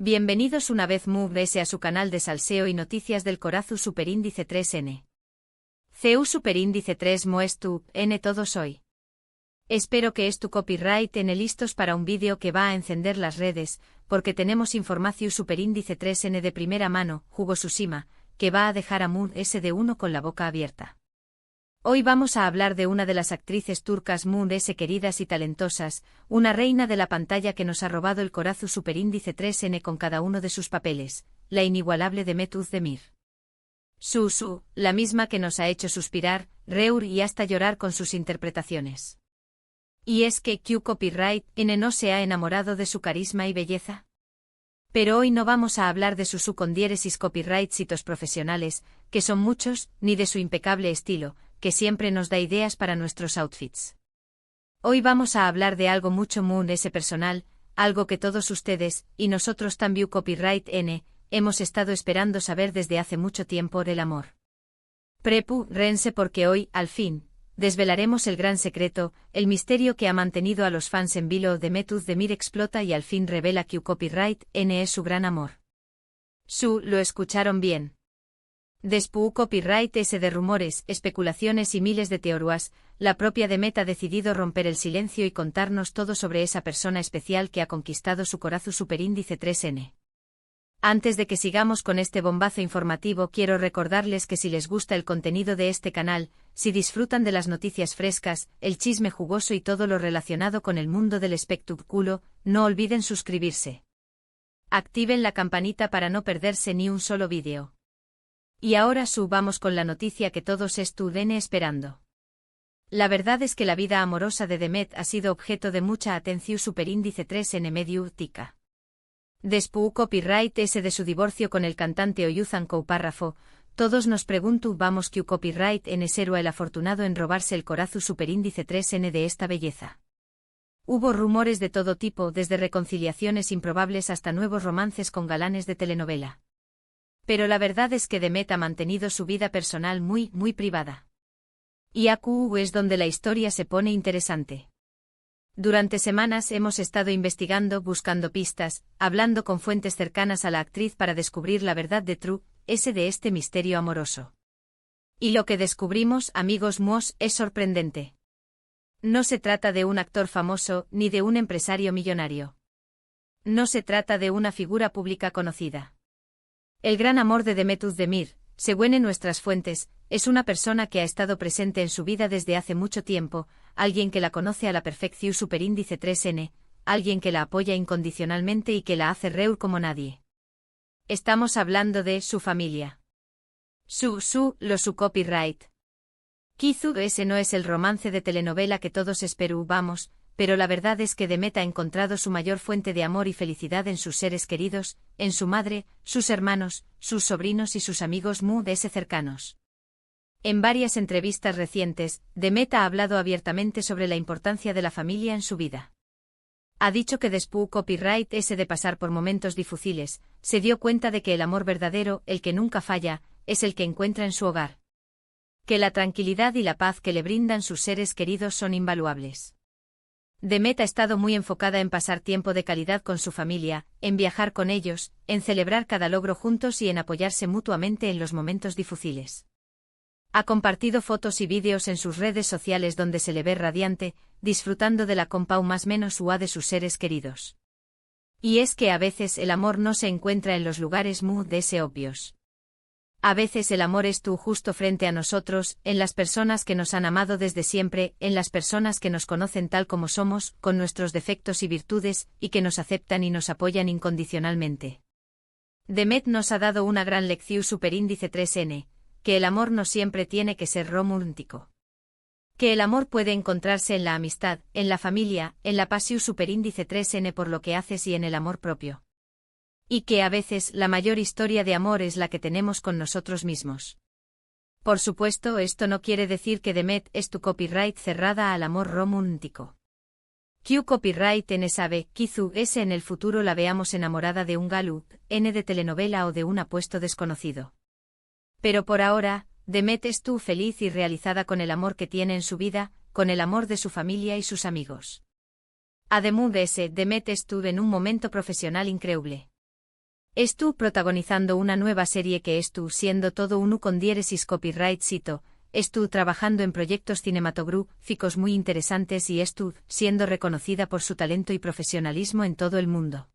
Bienvenidos una vez más a su canal de salseo y noticias del Corazu Superíndice 3N. CU Superíndice 3 Moestu, N todos hoy. Espero que tu copyright en listos para un vídeo que va a encender las redes, porque tenemos información Superíndice 3N de primera mano, Hugo Tsushima, que va a dejar a Moon SD1 con la boca abierta. Hoy vamos a hablar de una de las actrices turcas Moon S queridas y talentosas, una reina de la pantalla que nos ha robado el Corazu Superíndice 3N con cada uno de sus papeles, la inigualable Demet Özdemir. Su, la misma que nos ha hecho suspirar, reír y hasta llorar con sus interpretaciones. ¿Y es que Q Copyright N no se ha enamorado de su carisma y belleza? Pero hoy no vamos a hablar de sus con diéresis copyrightsitos profesionales, que son muchos, ni de su impecable estilo, que siempre nos da ideas para nuestros outfits. Hoy vamos a hablar de algo mucho Moon S personal, algo que todos ustedes, y nosotros también Copyright N, hemos estado esperando saber desde hace mucho tiempo el amor. Rense porque hoy, al fin, desvelaremos el gran secreto, el misterio que ha mantenido a los fans en vilo. Demet Özdemir explota y al fin revela que Copyright N es su gran amor. Lo escucharon bien. Después Copyright S de rumores, especulaciones y miles de teorías, la propia Demet ha decidido romper el silencio y contarnos todo sobre esa persona especial que ha conquistado su Corazu Superíndice 3N. Antes de que sigamos con este bombazo informativo, quiero recordarles que si les gusta el contenido de este canal, si disfrutan de las noticias frescas, el chisme jugoso y todo lo relacionado con el mundo del espectáculo, no olviden suscribirse. Activen la campanita para no perderse ni un solo vídeo. Y ahora vamos con la noticia que todos estuvieron esperando. La verdad es que la vida amorosa de Demet ha sido objeto de mucha atención Superíndice 3N mediática. Después Copyright S de su divorcio con el cantante Oyuzhan Párrafo, todos nos preguntamos que Copyright N será el afortunado en robarse el Corazu Superíndice 3N de esta belleza. Hubo rumores de todo tipo, desde reconciliaciones improbables hasta nuevos romances con galanes de telenovela. Pero la verdad es que Demet ha mantenido su vida personal muy privada. Y aquí es donde la historia se pone interesante. Durante semanas hemos estado investigando, buscando pistas, hablando con fuentes cercanas a la actriz para descubrir la verdad de de este misterio amoroso. Y lo que descubrimos, amigos míos, es sorprendente. No se trata de un actor famoso, ni de un empresario millonario. No se trata de una figura pública conocida. El gran amor de Demet Özdemir, según nuestras fuentes, es una persona que ha estado presente en su vida desde hace mucho tiempo, alguien que la conoce a la perfección Superíndice 3N, alguien que la apoya incondicionalmente y que la hace reír como nadie. Estamos hablando de su familia. Su copyright. Quizá ese no es el romance de telenovela que todos esperábamos, pero la verdad es que Demet ha encontrado su mayor fuente de amor y felicidad en sus seres queridos, en su madre, sus hermanos, sus sobrinos y sus amigos Moon S cercanos. En varias entrevistas recientes, Demet ha hablado abiertamente sobre la importancia de la familia en su vida. Ha dicho que después Copyright S de pasar por momentos difíciles, se dio cuenta de que el amor verdadero, el que nunca falla, es el que encuentra en su hogar. Que la tranquilidad y la paz que le brindan sus seres queridos son invaluables. Demet ha estado muy enfocada en pasar tiempo de calidad con su familia, en viajar con ellos, en celebrar cada logro juntos y en apoyarse mutuamente en los momentos difíciles. Ha compartido fotos y vídeos en sus redes sociales donde se le ve radiante, disfrutando de la compau más menos ua de sus seres queridos. Y es que a veces el amor no se encuentra en los lugares muy obvios. A veces el amor es justo frente a nosotros, en las personas que nos han amado desde siempre, en las personas que nos conocen tal como somos, con nuestros defectos y virtudes, y que nos aceptan y nos apoyan incondicionalmente. Demet nos ha dado una gran lección Superíndice 3N, que el amor no siempre tiene que ser romántico. Que el amor puede encontrarse en la amistad, en la familia, en la pasión Superíndice 3N por lo que haces y en el amor propio. Y que a veces la mayor historia de amor es la que tenemos con nosotros mismos. Por supuesto, esto no quiere decir que Demet es tu copyright cerrada al amor romántico. Q Copyright N sabe, quizá ese en el futuro la veamos enamorada de un galú, N de telenovela o de un apuesto desconocido. Pero por ahora, Demet es feliz y realizada con el amor que tiene en su vida, con el amor de su familia y sus amigos. Además de ese, Demet estuvo en un momento profesional increíble. Stu protagonizando una nueva serie que Stu siendo todo uno con diéresis copyright cito, Stu trabajando en proyectos cinematográficos muy interesantes y Stu siendo reconocida por su talento y profesionalismo en todo el mundo.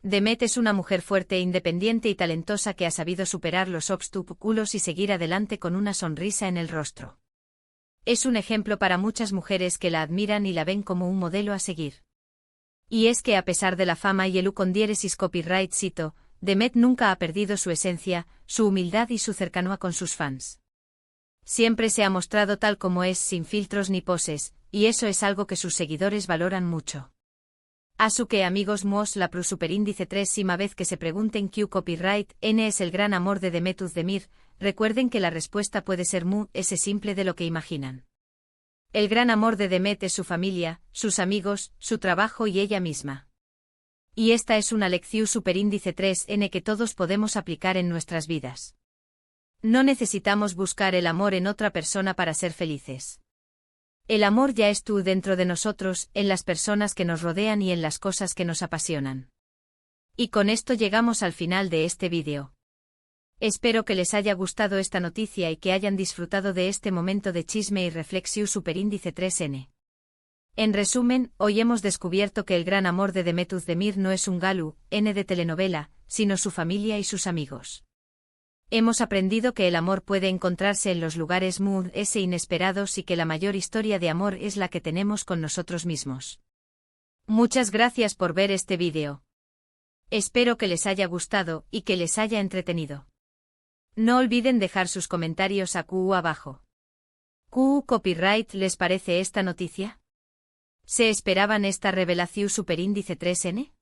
Demet es una mujer fuerte, independiente y talentosa que ha sabido superar los obstáculos y seguir adelante con una sonrisa en el rostro. Es un ejemplo para muchas mujeres que la admiran y la ven como un modelo a seguir. Y es que a pesar de la fama y el con diéresis copyright cito, Demet nunca ha perdido su esencia, su humildad y su cercanía con sus fans. Siempre se ha mostrado tal como es, sin filtros ni poses, y eso es algo que sus seguidores valoran mucho. Así que amigos mos la pro superíndice 3 vez que se pregunten Q copyright N es el gran amor de Demet Özdemir, recuerden que la respuesta puede ser ese simple de lo que imaginan. El gran amor de Demet es su familia, sus amigos, su trabajo y ella misma. Y esta es una lección superíndice 3N que todos podemos aplicar en nuestras vidas. No necesitamos buscar el amor en otra persona para ser felices. El amor ya es tú dentro de nosotros, en las personas que nos rodean y en las cosas que nos apasionan. Y con esto llegamos al final de este vídeo. Espero que les haya gustado esta noticia y que hayan disfrutado de este momento de chisme y reflexión superíndice 3N. En resumen, hoy hemos descubierto que el gran amor de Demet Özdemir no es un galu, N de telenovela, sino su familia y sus amigos. Hemos aprendido que el amor puede encontrarse en los lugares muy inesperados y que la mayor historia de amor es la que tenemos con nosotros mismos. Muchas gracias por ver este vídeo. Espero que les haya gustado y que les haya entretenido. No olviden dejar sus comentarios abajo. ¿Copyright les parece esta noticia? ¿Se esperaban esta revelación superíndice 3N?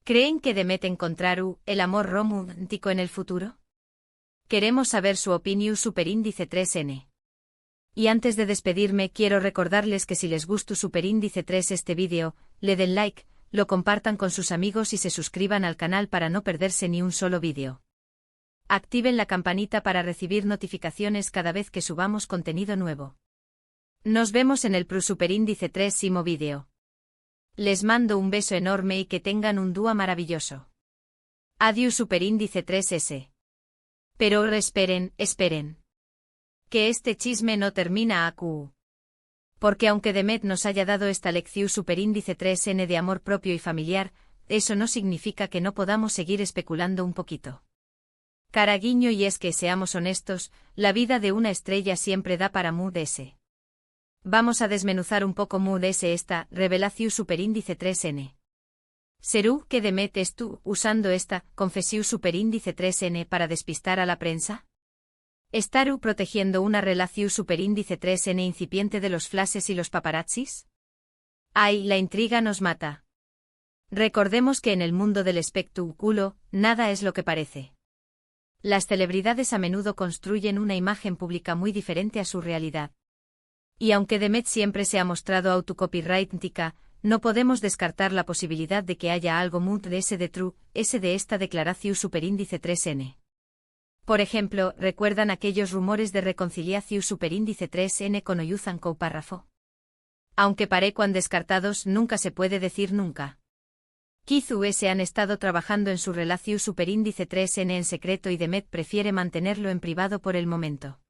¿Creen que Demet encontrará el amor romántico en el futuro? Queremos saber su opinión superíndice 3N. Y antes de despedirme quiero recordarles que si les gustó superíndice 3 este vídeo, le den like, lo compartan con sus amigos y se suscriban al canal para no perderse ni un solo vídeo. Activen la campanita para recibir notificaciones cada vez que subamos contenido nuevo. Nos vemos en el superíndice 3º vídeo. Les mando un beso enorme y que tengan un día maravilloso. Adiós superíndice 3S. Pero esperen. Que este chisme no termina acu. Porque aunque Demet nos haya dado esta lección superíndice 3N de amor propio y familiar, eso no significa que no podamos seguir especulando un poquito. Caraguiño, y es que seamos honestos, la vida de una estrella siempre da para mudarse. Vamos a desmenuzar un poco mudarse esta revelación superíndice 3N. ¿Será que Demet estuvo usando esta confesión superíndice 3N para despistar a la prensa? ¿Estará protegiendo una relación superíndice 3N incipiente de los flashes y los paparazzis? ¡Ay, la intriga nos mata! Recordemos que en el mundo del espectáculo, nada es lo que parece. Las celebridades a menudo construyen una imagen pública muy diferente a su realidad. Y aunque Demet siempre se ha mostrado autocopyrightica, no podemos descartar la posibilidad de que haya algo muy de esta declaración superíndice 3N. Por ejemplo, ¿recuerdan aquellos rumores de reconciliación superíndice 3N con Oyuzan párrafo? Aunque parecen descartados, nunca se puede decir nunca. Quizás han estado trabajando en su relación superíndice 3N en secreto y Demet prefiere mantenerlo en privado por el momento.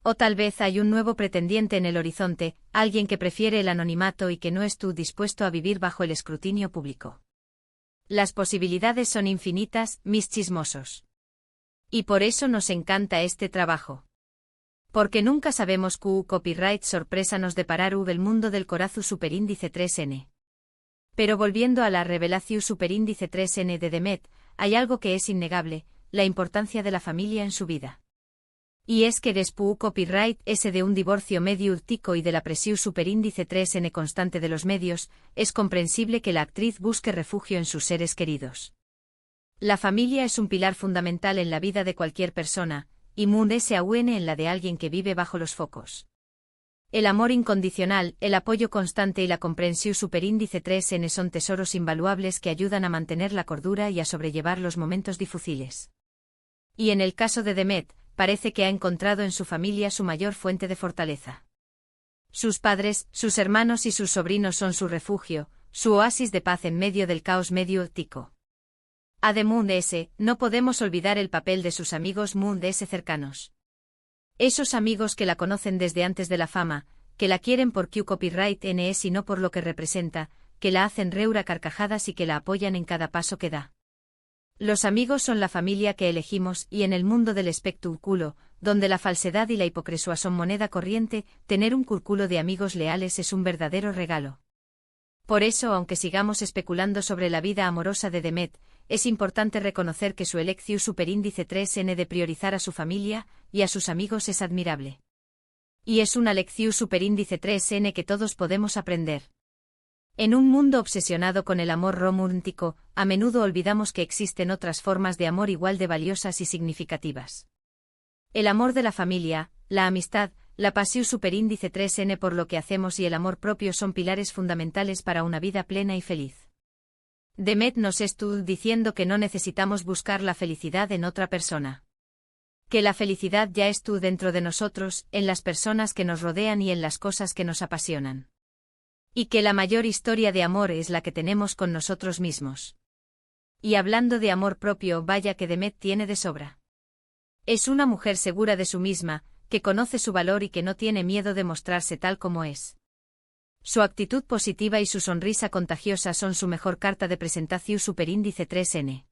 O tal vez hay un nuevo pretendiente en el horizonte, alguien que prefiere el anonimato y que no esté dispuesto a vivir bajo el escrutinio público. Las posibilidades son infinitas, mis chismosos. Y por eso nos encanta este trabajo. Porque nunca sabemos qué copyright sorpresa nos deparará el mundo del corazón superíndice 3N. Pero volviendo a la revelación superíndice 3N de Demet, hay algo que es innegable, la importancia de la familia en su vida. Y es que después copyright ese de un divorcio medio urtico y de la presión superíndice 3N constante de los medios, es comprensible que la actriz busque refugio en sus seres queridos. La familia es un pilar fundamental en la vida de cualquier persona, y aún en la de alguien que vive bajo los focos. El amor incondicional, el apoyo constante y la comprensión superíndice 3N son tesoros invaluables que ayudan a mantener la cordura y a sobrellevar los momentos difíciles. Y en el caso de Demet, parece que ha encontrado en su familia su mayor fuente de fortaleza. Sus padres, sus hermanos y sus sobrinos son su refugio, su oasis de paz en medio del caos medio-tico. A de Moon S, no podemos olvidar el papel de sus amigos Moon S cercanos. Esos amigos que la conocen desde antes de la fama, que la quieren por Q Copyright NS y no por lo que representa, que la hacen reír a carcajadas y que la apoyan en cada paso que da. Los amigos son la familia que elegimos y en el mundo del espectáculo, donde la falsedad y la hipocresía son moneda corriente, tener un cúrculo de amigos leales es un verdadero regalo. Por eso, aunque sigamos especulando sobre la vida amorosa de Demet, es importante reconocer que su elección superíndice 3n de priorizar a su familia y a sus amigos es admirable. Y es una lección superíndice 3n que todos podemos aprender. En un mundo obsesionado con el amor romántico, a menudo olvidamos que existen otras formas de amor igual de valiosas y significativas. El amor de la familia, la amistad, la pasión superíndice 3n por lo que hacemos y el amor propio son pilares fundamentales para una vida plena y feliz. Demet nos está diciendo que no necesitamos buscar la felicidad en otra persona. Que la felicidad ya está dentro de nosotros, en las personas que nos rodean y en las cosas que nos apasionan. Y que la mayor historia de amor es la que tenemos con nosotros mismos. Y hablando de amor propio, vaya que Demet tiene de sobra. Es una mujer segura de sí misma, que conoce su valor y que no tiene miedo de mostrarse tal como es. Su actitud positiva y su sonrisa contagiosa son su mejor carta de presentación superíndice 3n.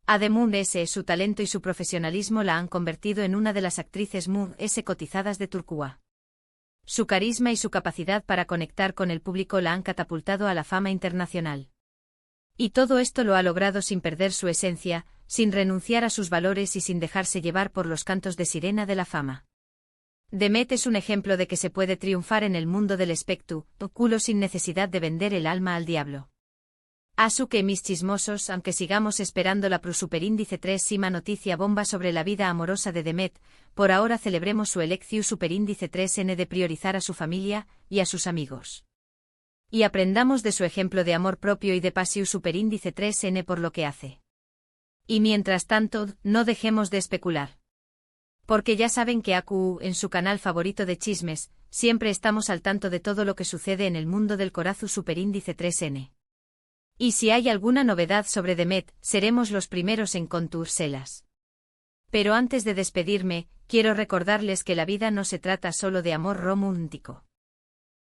Además S, su talento y su profesionalismo la han convertido en una de las actrices Moon S cotizadas de Turquía. Su carisma y su capacidad para conectar con el público la han catapultado a la fama internacional. Y todo esto lo ha logrado sin perder su esencia, sin renunciar a sus valores y sin dejarse llevar por los cantos de sirena de la fama. Demet es un ejemplo de que se puede triunfar en el mundo del espectáculo sin necesidad de vender el alma al diablo. Asu que mis chismosos, aunque sigamos esperando la superíndice 3 noticia bomba sobre la vida amorosa de Demet, por ahora celebremos su elección superíndice 3n de priorizar a su familia y a sus amigos. Y aprendamos de su ejemplo de amor propio y de pasión superíndice 3n por lo que hace. Y mientras tanto, no dejemos de especular. Porque ya saben que AQ, en su canal favorito de chismes, siempre estamos al tanto de todo lo que sucede en el mundo del corazón superíndice 3n. Y si hay alguna novedad sobre Demet, seremos los primeros en contárselas. Pero antes de despedirme, quiero recordarles que la vida no se trata solo de amor romántico.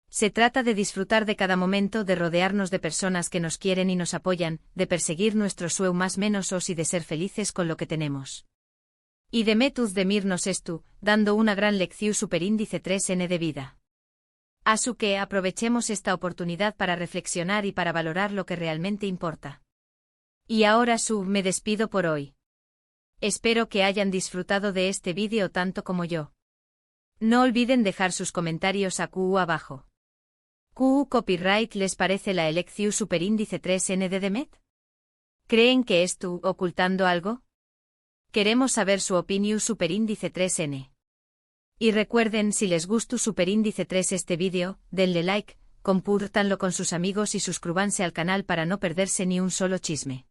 Se trata de disfrutar de cada momento, de rodearnos de personas que nos quieren y nos apoyan, de perseguir nuestros sueños más menos y de ser felices con lo que tenemos. Y Demet Uzdemirnos estu, dando una gran lección superíndice 3n de vida. Así que aprovechemos esta oportunidad para reflexionar y para valorar lo que realmente importa. Y ahora me despido por hoy. Espero que hayan disfrutado de este vídeo tanto como yo. No olviden dejar sus comentarios abajo. ¿Q Copyright les parece la elección superíndice 3n de Demet? ¿Creen que estoy ocultando algo? Queremos saber su opinión superíndice 3n. Y recuerden, si les gustó superíndice 3 este vídeo, denle like, compártanlo con sus amigos y suscríbanse al canal para no perderse ni un solo chisme.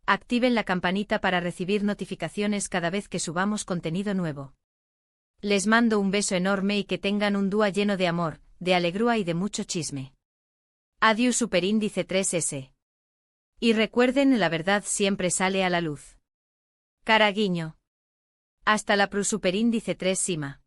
Activen la campanita para recibir notificaciones cada vez que subamos contenido nuevo. Les mando un beso enorme y que tengan un día lleno de amor, de alegría y de mucho chisme. Adiós superíndice 3s. Y recuerden, la verdad siempre sale a la luz. Caraguiño. Hasta la superíndice 3 Sima.